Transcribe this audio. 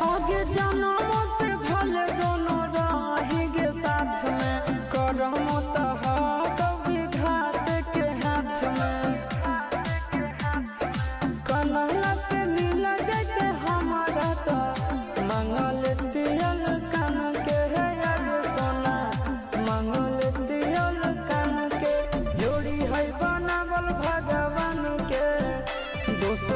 आगे जन्म से भले दोनों रहेंगे साथ में, करम तो विधात के हाथ में। कन्हैया से मिल जाते हमारा तो मंगल तियल कान के है याद सोना, मंगल तियल कान के जोड़ी है बनावल भगवान के दोस्त